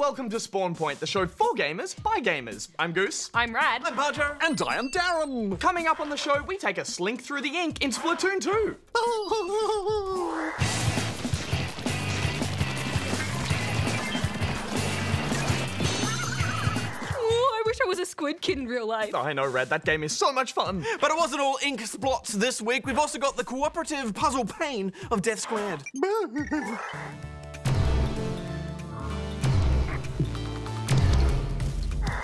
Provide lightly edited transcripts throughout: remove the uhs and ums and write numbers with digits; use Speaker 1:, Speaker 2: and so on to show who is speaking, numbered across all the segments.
Speaker 1: welcome to Spawn Point, the show for gamers by gamers. I'm Goose.
Speaker 2: I'm Rad.
Speaker 1: I'm Bajo.
Speaker 3: And I am D.A.R.R.E.N.
Speaker 1: Coming up on the show, we take a slink through the ink in Splatoon 2.
Speaker 2: I wish I was a squid kid in real life.
Speaker 1: I know, Rad, that game is so much fun.
Speaker 3: But it wasn't all ink splots this week. We've also got the cooperative puzzle pain of Death Squared.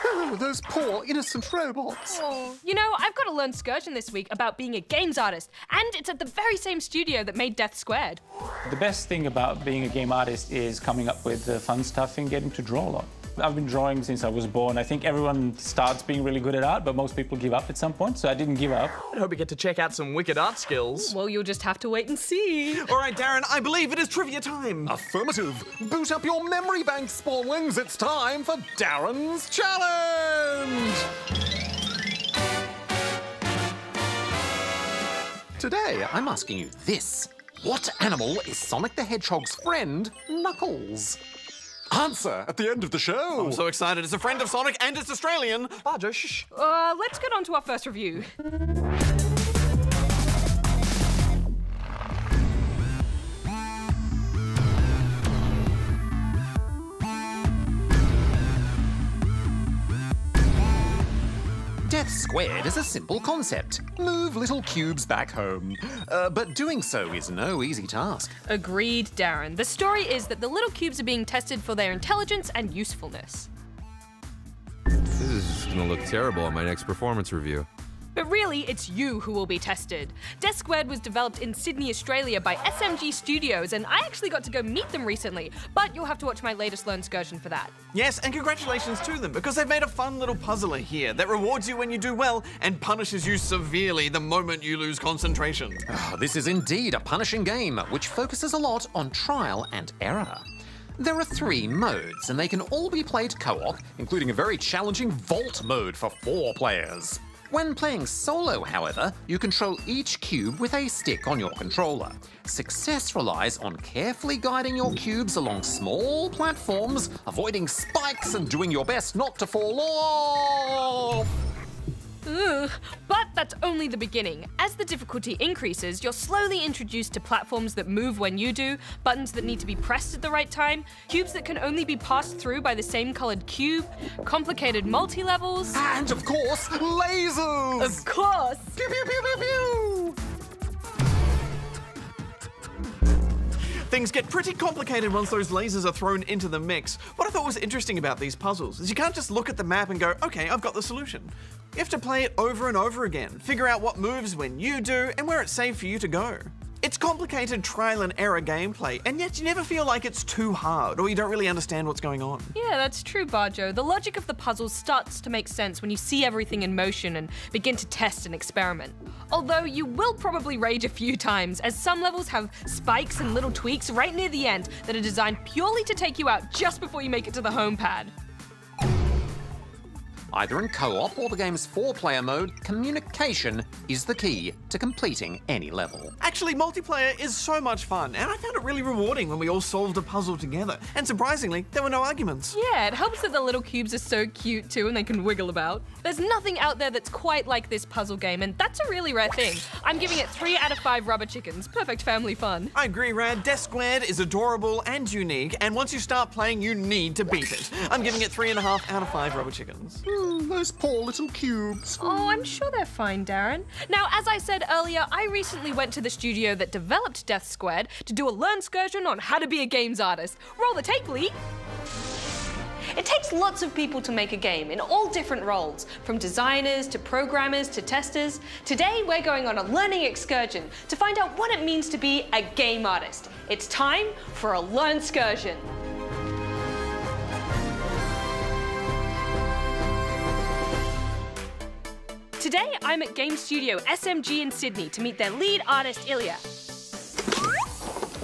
Speaker 4: Oh, those poor, innocent robots.
Speaker 2: Oh. You know, I've got a learn Scourgeon this week about being a games artist, and it's at the very same studio that made Death Squared.
Speaker 5: The best thing about being a game artist is coming up with the fun stuff and getting to draw a lot. I've been drawing since I was born. I think everyone starts being really good at art, but most people give up at some point, so I didn't give up.
Speaker 1: I hope we get to check out some wicked art skills.
Speaker 2: Well, you'll just have to wait and see.
Speaker 3: All right, D.A.R.R.E.N., I believe it is trivia time.
Speaker 4: Affirmative. Boot up your memory bank, Spawnwings. It's time for D.A.R.R.E.N's challenge. Today, I'm asking you this. What animal is Sonic the Hedgehog's friend, Knuckles? Answer at the end of the show.
Speaker 3: I'm so excited. It's a friend of Sonic and it's Australian.
Speaker 1: Bajo, shh.
Speaker 2: Let's get on to our first review.
Speaker 4: Death Squared is a simple concept. Move little cubes back home. But doing so is no easy task.
Speaker 2: Agreed, Darren. The story is that the little cubes are being tested for their intelligence and usefulness.
Speaker 6: This is just gonna look terrible on my next performance review.
Speaker 2: But really, it's you who will be tested. Death Squared was developed in Sydney, Australia by SMG Studios, and I actually got to go meet them recently, but you'll have to watch my latest Learn Scourgeon for that.
Speaker 3: Yes, and congratulations to them, because they've made a fun little puzzler here that rewards you when you do well and punishes you severely the moment you lose concentration.
Speaker 4: Oh, this is indeed a punishing game, which focuses a lot on trial and error. There are 3 modes, and they can all be played co-op, including a very challenging vault mode for 4 players. When playing solo, however, you control each cube with a stick on your controller. Success relies on carefully guiding your cubes along small platforms, avoiding spikes and doing your best not to fall off.
Speaker 2: Ugh, but that's only the beginning. As the difficulty increases, you're slowly introduced to platforms that move when you do, buttons that need to be pressed at the right time, cubes that can only be passed through by the same colored cube, complicated multi-levels.
Speaker 4: And of course, lasers!
Speaker 2: Of course!
Speaker 4: Pew, pew, pew, pew, pew.
Speaker 3: Things get pretty complicated once those lasers are thrown into the mix. What I thought was interesting about these puzzles is you can't just look at the map and go, okay, I've got the solution. You have to play it over and over again, figure out what moves when you do, and where it's safe for you to go. It's complicated trial and error gameplay, and yet you never feel like it's too hard or you don't really understand what's going on.
Speaker 2: Yeah, that's true, Bajo. The logic of the puzzles starts to make sense when you see everything in motion and begin to test and experiment. Although you will probably rage a few times, as some levels have spikes and little tweaks right near the end that are designed purely to take you out just before you make it to the home pad.
Speaker 4: Either in co-op or the game's 4-player mode, communication is the key to completing any level.
Speaker 3: Actually, multiplayer is so much fun, and I found it really rewarding when we all solved a puzzle together. And surprisingly, there were no arguments.
Speaker 2: Yeah, it helps that the little cubes are so cute too and they can wiggle about. There's nothing out there that's quite like this puzzle game, and that's a really rare thing. I'm giving it 3 out of 5 rubber chickens. Perfect family fun.
Speaker 3: I agree, Rad. Death Squared is adorable and unique, and once you start playing, you need to beat it. I'm giving it 3.5 out of 5 rubber chickens.
Speaker 4: Those poor little cubes.
Speaker 2: Oh, I'm sure they're fine, Darren. Now, as I said earlier, I recently went to the studio that developed Death Squared to do a Learn Scourgeon on how to be a games artist. Roll the tape, Lee. It takes lots of people to make a game in all different roles, from designers to programmers to testers. Today, we're going on a learning excursion to find out what it means to be a game artist. It's time for a Learn Scourgeon. Today, I'm at game studio SMG in Sydney to meet their lead artist, Ilya.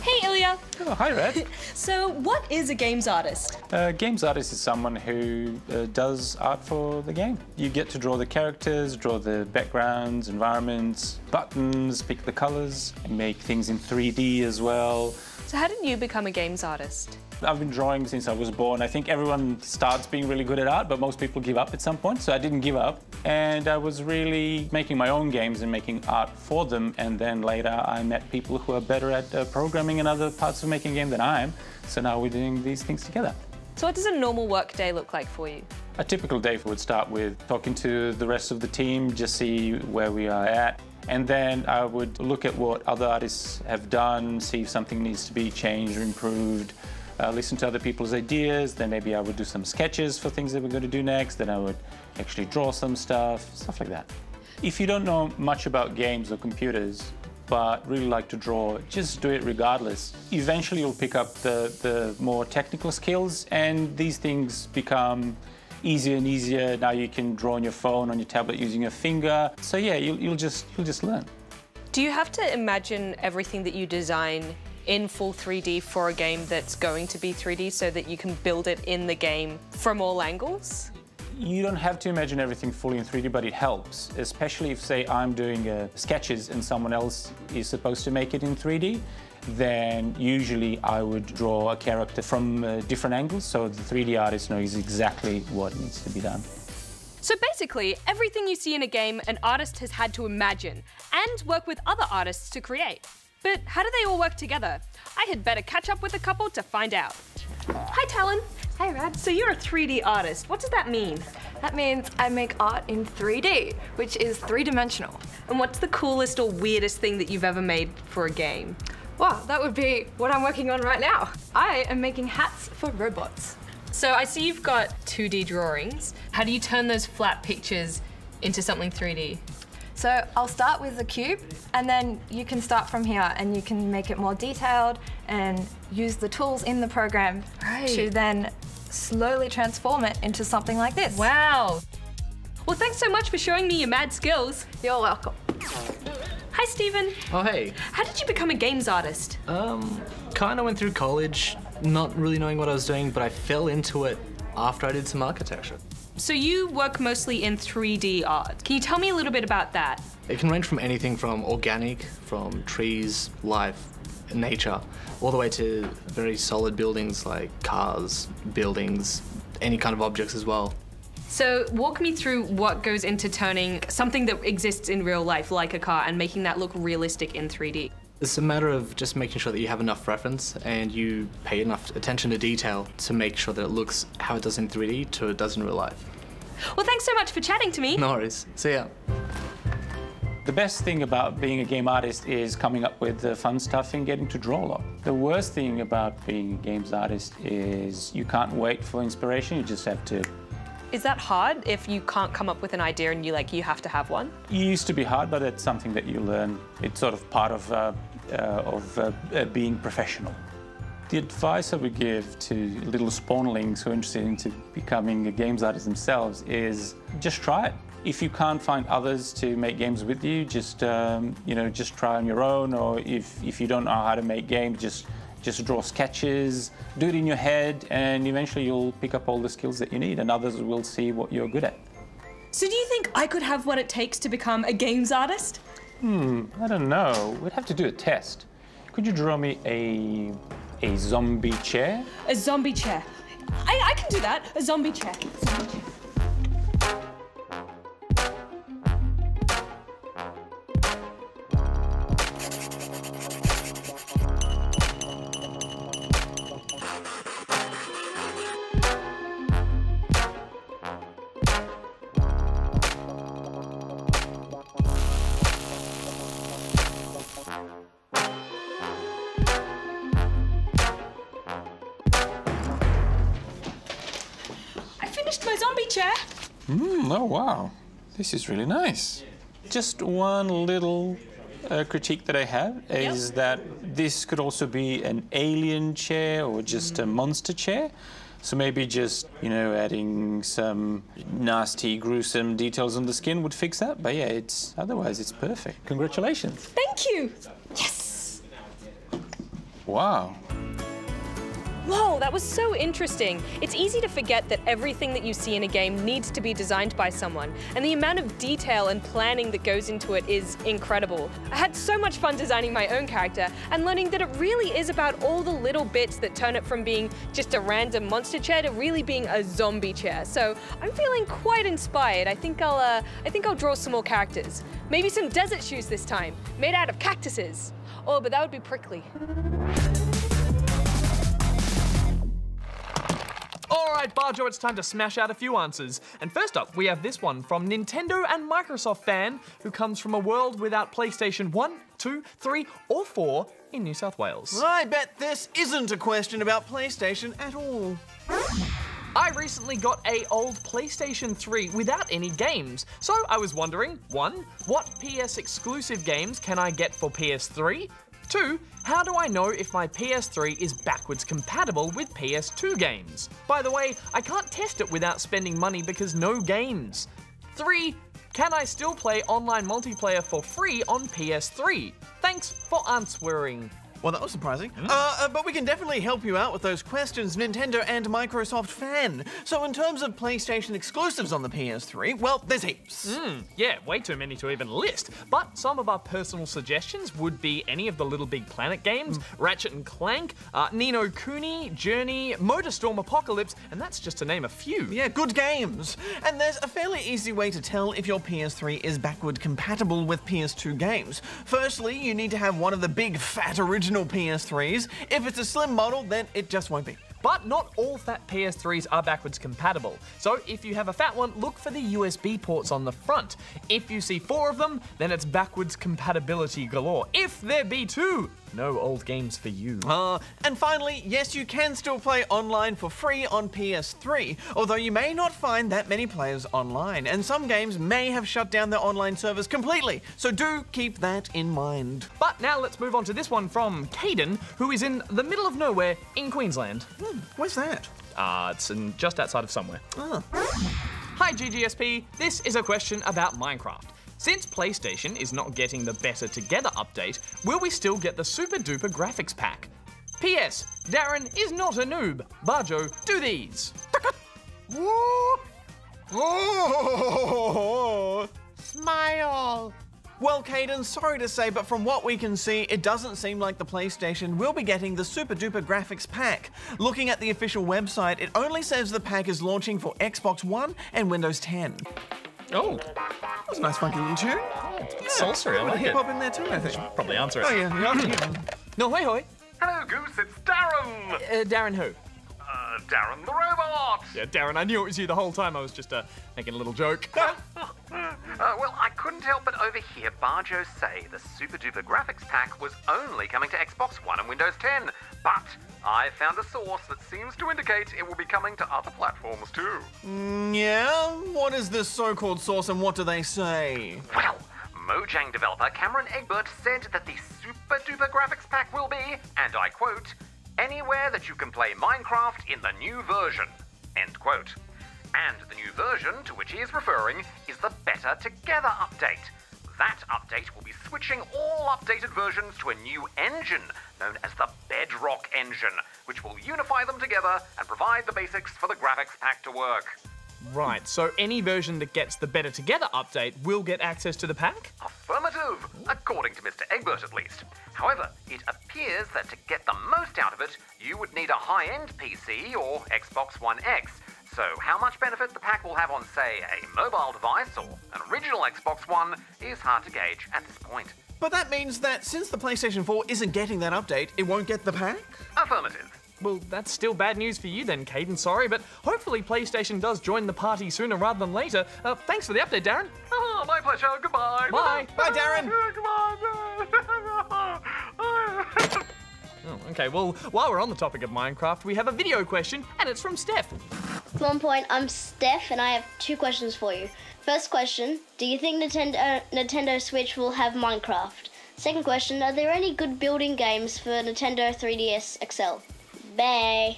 Speaker 2: Hey, Ilya.
Speaker 5: Oh, hi, Red.
Speaker 2: So, what is a games artist?
Speaker 5: Games artist is someone who does art for the game. You get to draw the characters, draw the backgrounds, environments, buttons, pick the colors, and make things in 3D as well.
Speaker 2: So how did you become a games artist?
Speaker 5: I've been drawing since I was born. I think everyone starts being really good at art, but most people give up at some point, so I didn't give up. And I was really making my own games and making art for them, and then later I met people who are better at programming and other parts of making a game than I am, so now we're doing these things together.
Speaker 2: So what does a normal work day look like for you?
Speaker 5: A typical day would start with talking to the rest of the team, just see where we are at. And then I would look at what other artists have done, see if something needs to be changed or improved, listen to other people's ideas. Then maybe I would do some sketches for things that we're going to do next. Then I would actually draw some stuff like that. If you don't know much about games or computers, but really like to draw, just do it regardless. Eventually you'll pick up the more technical skills, and these things become easier and easier. Now you can draw on your phone, on your tablet using your finger. So yeah, you'll just learn.
Speaker 2: Do you have to imagine everything that you design in full 3D for a game that's going to be 3D so that you can build it in the game from all angles?
Speaker 5: You don't have to imagine everything fully in 3D, but it helps, especially if, say, I'm doing sketches and someone else is supposed to make it in 3D. Then usually I would draw a character from different angles, so the 3D artist knows exactly what needs to be done.
Speaker 2: So basically, everything you see in a game, an artist has had to imagine and work with other artists to create. But how do they all work together? I had better catch up with a couple to find out. Hi, Talon.
Speaker 7: Hey, Rad.
Speaker 2: So you're a 3D artist. What does that mean?
Speaker 7: That means I make art in 3D, which is three-dimensional.
Speaker 2: And what's the coolest or weirdest thing that you've ever made for a game?
Speaker 7: Wow, that would be what I'm working on right now. I am making hats for robots.
Speaker 2: So I see you've got 2D drawings. How do you turn those flat pictures into something 3D?
Speaker 7: So I'll start with the cube, and then you can start from here, and you can make it more detailed and use the tools in the program to then slowly transform it into something like this.
Speaker 2: Wow. Well, thanks so much for showing me your mad skills.
Speaker 7: You're welcome.
Speaker 2: Hi, Stephen.
Speaker 8: Oh, hey.
Speaker 2: How did you become a games artist?
Speaker 8: Kind of went through college, not really knowing what I was doing, but I fell into it after I did some architecture.
Speaker 2: So you work mostly in 3D art. Can you tell me a little bit about that?
Speaker 8: It can range from anything from organic, from trees, life, nature, all the way to very solid buildings like cars, buildings, any kind of objects as well.
Speaker 2: So walk me through what goes into turning something that exists in real life, like a car, and making that look realistic in 3D.
Speaker 8: It's a matter of just making sure that you have enough reference and you pay enough attention to detail to make sure that it looks how it does in 3D to it does in real life.
Speaker 2: Well, thanks so much for chatting to me.
Speaker 8: No worries. See ya.
Speaker 5: The best thing about being a game artist is coming up with the fun stuff and getting to draw a lot. The worst thing about being a games artist is you can't wait for inspiration, you just have to.
Speaker 2: Is that hard if you can't come up with an idea and you have to have one?
Speaker 5: It used to be hard, but it's something that you learn. It's sort of part of being professional. The advice I would give to little spawnlings who are interested into becoming a games artist themselves is just try it. If you can't find others to make games with you, just just try on your own. Or if you don't know how to make games, just draw sketches, do it in your head, and eventually you'll pick up all the skills that you need, and others will see what you're good at.
Speaker 2: So do you think I could have what it takes to become a games artist?
Speaker 5: I don't know. We'd have to do a test. Could you draw me a zombie chair?
Speaker 2: A zombie chair. I can do that. A zombie chair. Zombie chair. My zombie chair.
Speaker 5: Oh, wow. This is really nice. Just one little critique that I have is that this could also be an alien chair or just a monster chair. So maybe just, adding some nasty, gruesome details on the skin would fix that. But yeah, otherwise it's perfect. Congratulations.
Speaker 2: Thank you. Yes.
Speaker 5: Wow.
Speaker 2: Whoa, that was so interesting. It's easy to forget that everything that you see in a game needs to be designed by someone, and the amount of detail and planning that goes into it is incredible. I had so much fun designing my own character and learning that it really is about all the little bits that turn it from being just a random monster chair to really being a zombie chair. So I'm feeling quite inspired. I think I'll draw some more characters. Maybe some desert shoes this time, made out of cactuses. Oh, but that would be prickly.
Speaker 1: All right, Bajo, it's time to smash out a few answers. And first up, we have this one from Nintendo and Microsoft fan who comes from a world without PlayStation 1, 2, 3, or 4 in New South Wales.
Speaker 3: I bet this isn't a question about PlayStation at all.
Speaker 1: I recently got an old PlayStation 3 without any games, so I was wondering, 1, what PS exclusive games can I get for PS3? 2, how do I know if my PS3 is backwards compatible with PS2 games? By the way, I can't test it without spending money because no games. 3, can I still play online multiplayer for free on PS3? Thanks for answering.
Speaker 3: Well, that was surprising. But we can definitely help you out with those questions, Nintendo and Microsoft fan. So in terms of PlayStation exclusives on the PS3, well, there's heaps.
Speaker 1: Yeah, way too many to even list. But some of our personal suggestions would be any of the Little Big Planet games, Ratchet and Clank, Ni no Kuni, Journey, Motorstorm Apocalypse, and that's just to name a few.
Speaker 3: Yeah, good games. And there's a fairly easy way to tell if your PS3 is backward compatible with PS2 games. Firstly, you need to have one of the big fat original PS3s. If it's a slim model, then it just won't be.
Speaker 1: But not all fat PS3s are backwards compatible. So if you have a fat one, look for the USB ports on the front. If you see 4 of them, then it's backwards compatibility galore. If there be 2, no old games for you.
Speaker 3: And finally, yes, you can still play online for free on PS3, although you may not find that many players online, and some games may have shut down their online servers completely, so do keep that in mind.
Speaker 1: But now let's move on to this one from Caden, who is in the middle of nowhere in Queensland.
Speaker 3: Where's that?
Speaker 1: It's just outside of somewhere. Hi GGSP, this is a question about Minecraft. Since PlayStation is not getting the Better Together update, will we still get the super duper graphics pack? P.S. Darren is not a noob. Bajo, do these.
Speaker 3: Smile. Well, Caden, sorry to say, but from what we can see, it doesn't seem like the PlayStation will be getting the super duper graphics pack. Looking at the official website, it only says the pack is launching for Xbox One and Windows 10.
Speaker 1: Oh,
Speaker 3: that was a nice funky little tune.
Speaker 1: It's sultry, I like it.
Speaker 3: Hip hop in there too, I think.
Speaker 1: Probably answer it.
Speaker 3: Oh yeah.
Speaker 1: No, hoi hoi.
Speaker 9: Hello, Goose, it's Darren!
Speaker 1: Darren who?
Speaker 9: Darren the robot!
Speaker 1: Yeah, Darren, I knew it was you the whole time. I was just making a little joke.
Speaker 9: Well, I couldn't help but overhear Bajo say the super duper graphics pack was only coming to Xbox One and Windows 10, but I found a source that seems to indicate it will be coming to other platforms too.
Speaker 3: Yeah? What is this so-called source and what do they say?
Speaker 9: Well, Mojang developer Cameron Egbert said that the super duper graphics pack will be, and I quote, anywhere that you can play Minecraft in the new version, end quote. And the new version to which he is referring is the Better Together update. That update will be switching all updated versions to a new engine known as the Bedrock engine, which will unify them together and provide the basics for the graphics pack to work.
Speaker 1: Right, so any version that gets the Better Together update will get access to the pack?
Speaker 9: Affirmative, according to Mr. Egbert at least. However, it appears that to get the most out of it, you would need a high-end PC or Xbox One X. So how much benefit the pack will have on, say, a mobile device or an original Xbox One is hard to gauge at this point.
Speaker 3: But that means that since the PlayStation 4 isn't getting that update, it won't get the pack?
Speaker 9: Affirmative.
Speaker 1: Well, that's still bad news for you then, Caden, sorry, but hopefully PlayStation does join the party sooner rather than later. Thanks for the update, Darren.
Speaker 9: Oh, my pleasure. Goodbye.
Speaker 1: Bye.
Speaker 3: Bye, Darren.
Speaker 9: Goodbye.
Speaker 1: Oh, okay, well, while we're on the topic of Minecraft, we have a video question, and it's from Steph.
Speaker 10: Come on, Point. I'm Steph, and I have 2 questions for you. First question, do you think Nintendo Switch will have Minecraft? Second question, are there any good building games for Nintendo 3DS XL? Bye.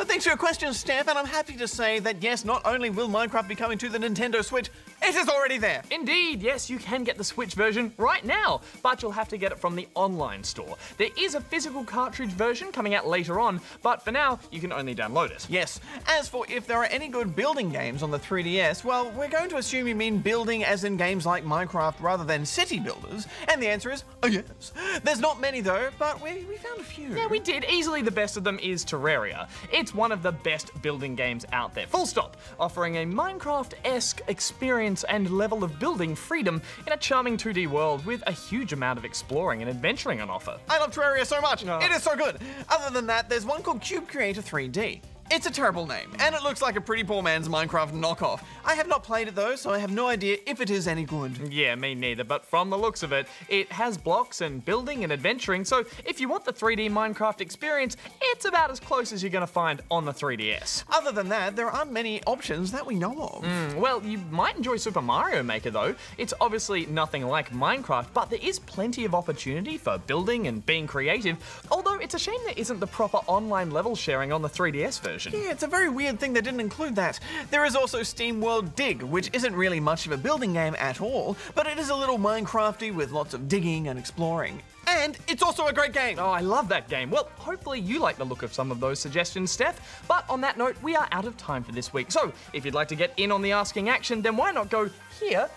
Speaker 3: Thanks for your question, Steph, and I'm happy to say that yes, not only will Minecraft be coming to the Nintendo Switch, it is already there.
Speaker 1: Indeed, yes, you can get the Switch version right now, but you'll have to get it from the online store. There is a physical cartridge version coming out later on, but for now, you can only download it.
Speaker 3: Yes. As for if there are any good building games on the 3DS, well, we're going to assume you mean building as in games like Minecraft rather than city builders, and the answer is yes. There's not many though, but we found a few.
Speaker 1: Yeah, we did. Easily the best of them is Terraria. It's one of the best building games out there, full stop, offering a Minecraft-esque experience and level of building freedom in a charming 2D world with a huge amount of exploring and adventuring on offer.
Speaker 3: I love Terraria so much.
Speaker 1: Oh.
Speaker 3: It is so good. Other than that, there's one called Cube Creator 3D. It's a terrible name, and it looks like a pretty poor man's Minecraft knockoff. I have not played it though, so I have no idea if it is any good.
Speaker 1: Yeah, me neither, but from the looks of it, it has blocks and building and adventuring, so if you want the 3D Minecraft experience, it's about as close as you're gonna find on the 3DS.
Speaker 3: Other than that, there aren't many options that we know of.
Speaker 1: Well, you might enjoy Super Mario Maker though. It's obviously nothing like Minecraft, but there is plenty of opportunity for building and being creative, although it's a shame there isn't the proper online level sharing on the 3DS version.
Speaker 3: Yeah, it's a very weird thing they didn't include that. There is also Steam World Dig, which isn't really much of a building game at all, but it is a little Minecrafty with lots of digging and exploring. And it's also a great game.
Speaker 1: Oh, I love that game. Well, hopefully you like the look of some of those suggestions, Steph. But on that note, we are out of time for this week. So if you'd like to get in on the asking action, then why not go here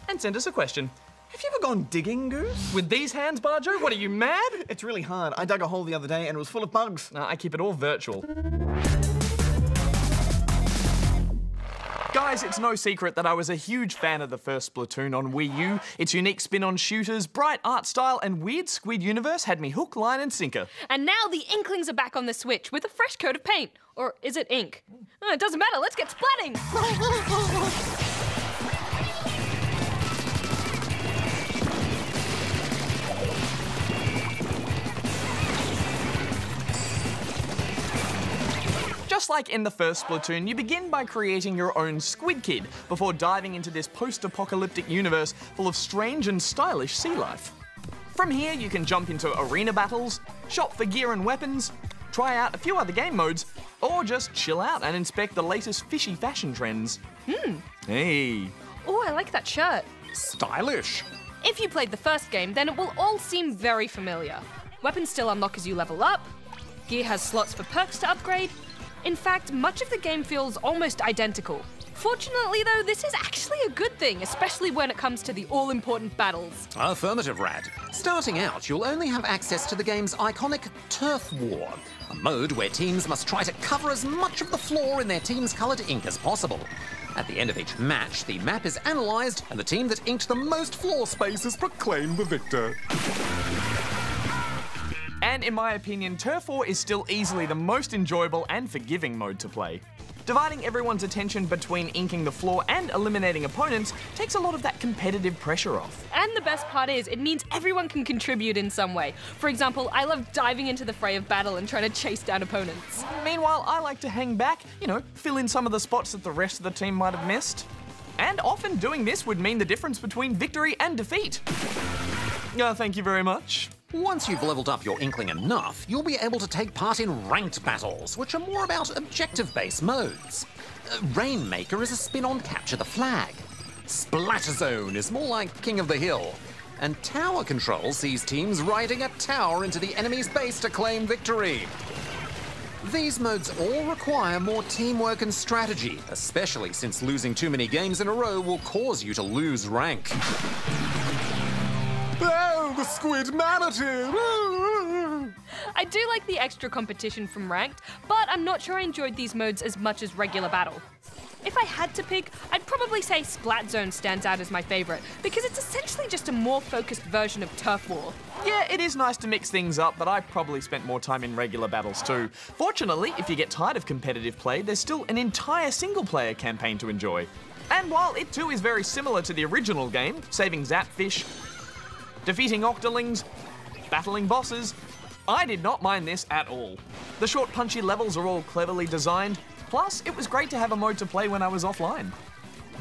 Speaker 1: and send us a question.
Speaker 3: Have you ever gone digging, Goose?
Speaker 1: With these hands, Bajo? What, are you mad?
Speaker 3: It's really hard. I dug a hole the other day and it was full of bugs.
Speaker 1: I keep it all virtual. Guys, it's no secret that I was a huge fan of the first Splatoon on Wii U. Its unique spin on shooters, bright art style, and weird squid universe had me hook, line, and sinker.
Speaker 2: And now the Inklings are back on the Switch with a fresh coat of paint. Or is it ink? Oh, it doesn't matter, let's get splatting!
Speaker 1: Just like in the first Splatoon, you begin by creating your own Squid Kid before diving into this post-apocalyptic universe full of strange and stylish sea life. From here, you can jump into arena battles, shop for gear and weapons, try out a few other game modes, or just chill out and inspect the latest fishy fashion trends. Hey.
Speaker 2: Oh, I like that shirt.
Speaker 4: Stylish.
Speaker 2: If you played the first game, then it will all seem very familiar. Weapons still unlock as you level up, gear has slots for perks to upgrade. In fact, much of the game feels almost identical. Fortunately though, this is actually a good thing, especially when it comes to the all-important battles.
Speaker 4: Affirmative, Rad. Starting out, you'll only have access to the game's iconic Turf War, a mode where teams must try to cover as much of the floor in their team's coloured ink as possible. At the end of each match, the map is analysed and the team that inked the most floor space is proclaimed the victor.
Speaker 1: And in my opinion, Turf War is still easily the most enjoyable and forgiving mode to play. Dividing everyone's attention between inking the floor and eliminating opponents takes a lot of that competitive pressure off.
Speaker 2: And the best part is, it means everyone can contribute in some way. For example, I love diving into the fray of battle and trying to chase down opponents.
Speaker 1: Meanwhile, I like to hang back, fill in some of the spots that the rest of the team might have missed. And often doing this would mean the difference between victory and defeat. Thank you very much.
Speaker 4: Once you've leveled up your Inkling enough, you'll be able to take part in ranked battles, which are more about objective-based modes. Rainmaker is a spin on Capture the Flag. Splatterzone is more like King of the Hill. And Tower Control sees teams riding a tower into the enemy's base to claim victory. These modes all require more teamwork and strategy, especially since losing too many games in a row will cause you to lose rank. Oh, the squid manatee!
Speaker 2: I do like the extra competition from Ranked, but I'm not sure I enjoyed these modes as much as regular battle. If I had to pick, I'd probably say Splat Zone stands out as my favourite, because it's essentially just a more focused version of Turf War.
Speaker 1: Yeah, it is nice to mix things up, but I probably spent more time in regular battles too. Fortunately, if you get tired of competitive play, there's still an entire single-player campaign to enjoy. And while it too is very similar to the original game, saving Zapfish, defeating Octolings, battling bosses, I did not mind this at all. The short punchy levels are all cleverly designed, plus it was great to have a mode to play when I was offline.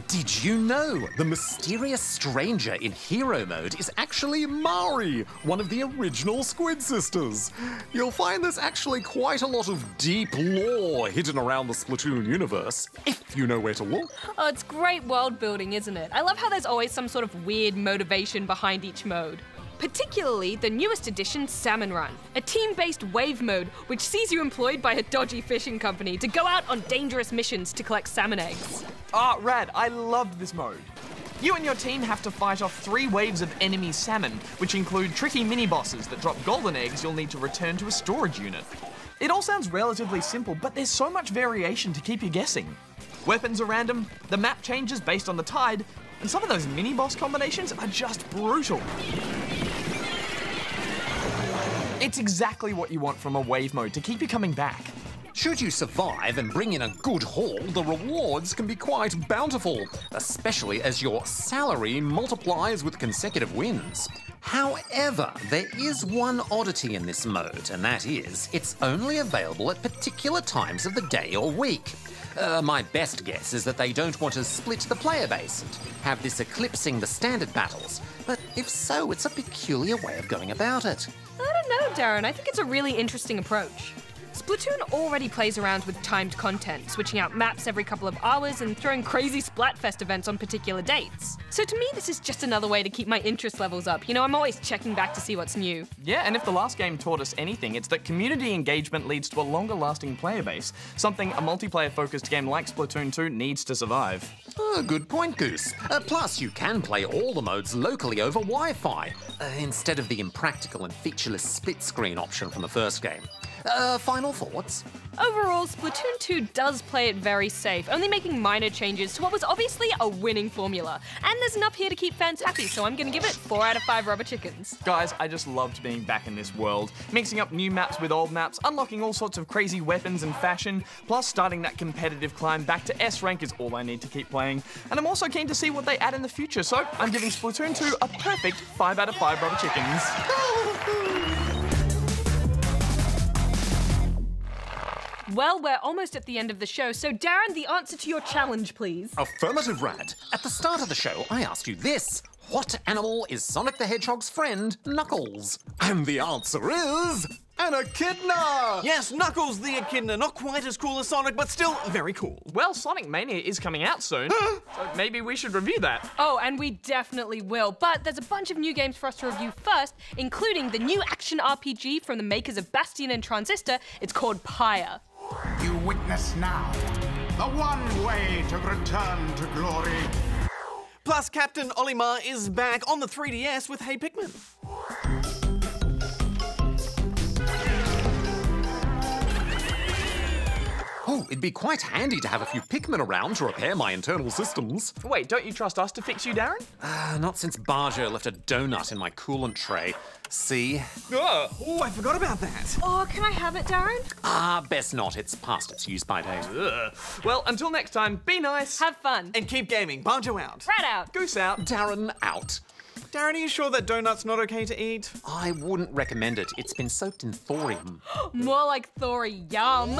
Speaker 4: Did you know the mysterious stranger in hero mode is actually Mari, one of the original Squid Sisters? You'll find there's actually quite a lot of deep lore hidden around the Splatoon universe, if you know where to look.
Speaker 2: Oh, it's great world building, isn't it? I love how there's always some sort of weird motivation behind each mode. Particularly the newest addition, Salmon Run, a team-based wave mode which sees you employed by a dodgy fishing company to go out on dangerous missions to collect salmon eggs.
Speaker 1: Ah, rad, I loved this mode. You and your team have to fight off 3 waves of enemy salmon, which include tricky mini-bosses that drop golden eggs you'll need to return to a storage unit. It all sounds relatively simple, but there's so much variation to keep you guessing. Weapons are random, the map changes based on the tide, and some of those mini-boss combinations are just brutal. It's exactly what you want from a wave mode to keep you coming back.
Speaker 4: Should you survive and bring in a good haul, the rewards can be quite bountiful, especially as your salary multiplies with consecutive wins. However, there is one oddity in this mode, and that is, it's only available at particular times of the day or week. My best guess is that they don't want to split the player base and have this eclipsing the standard battles, but if so, it's a peculiar way of going about it.
Speaker 2: I don't know, Darren. I think it's a really interesting approach. Splatoon already plays around with timed content, switching out maps every couple of hours and throwing crazy Splatfest events on particular dates. So to me, this is just another way to keep my interest levels up. You know, I'm always checking back to see what's new.
Speaker 1: Yeah, and if the last game taught us anything, it's that community engagement leads to a longer-lasting player base, something a multiplayer-focused game like Splatoon 2 needs to survive.
Speaker 4: Good point, Goose. Plus, you can play all the modes locally over Wi-Fi, instead of the impractical and featureless split-screen option from the first game. Final thoughts?
Speaker 2: Overall, Splatoon 2 does play it very safe, only making minor changes to what was obviously a winning formula. And there's enough here to keep fans happy, so I'm gonna give it 4 out of 5 rubber chickens.
Speaker 1: Guys, I just loved being back in this world, mixing up new maps with old maps, unlocking all sorts of crazy weapons and fashion, plus starting that competitive climb back to S rank is all I need to keep playing. And I'm also keen to see what they add in the future, so I'm giving Splatoon 2 a perfect 5 out of 5 rubber chickens.
Speaker 2: Well, we're almost at the end of the show, so Darren, the answer to your challenge, please.
Speaker 4: Affirmative, Rad. At the start of the show, I asked you this. What animal is Sonic the Hedgehog's friend, Knuckles? And the answer is... an echidna!
Speaker 3: Yes, Knuckles the echidna. Not quite as cool as Sonic, but still very cool.
Speaker 1: Well, Sonic Mania is coming out soon, so maybe we should review that.
Speaker 2: Oh, and we definitely will. But there's a bunch of new games for us to review first, including the new action RPG from the makers of Bastion and Transistor. It's called Pyre.
Speaker 11: You witness now the one way to return to glory.
Speaker 3: Plus, Captain Olimar is back on the 3DS with Hey Pikmin.
Speaker 4: Oh, it'd be quite handy to have a few Pikmin around to repair my internal systems.
Speaker 1: Wait, don't you trust us to fix you, Darren?
Speaker 4: Not since Bajo left a donut in my coolant tray. See?
Speaker 3: Oh, I forgot about that.
Speaker 2: Oh, can I have it, Darren?
Speaker 4: Best not. It's past its use by date.
Speaker 1: Well, until next time, be nice.
Speaker 2: Have fun.
Speaker 3: And keep gaming. Bajo out.
Speaker 2: Rat out.
Speaker 1: Goose out.
Speaker 4: Darren out.
Speaker 3: Darren, are you sure that donut's not okay to eat?
Speaker 4: I wouldn't recommend it. It's been soaked in thorium.
Speaker 2: More like Thori, yum.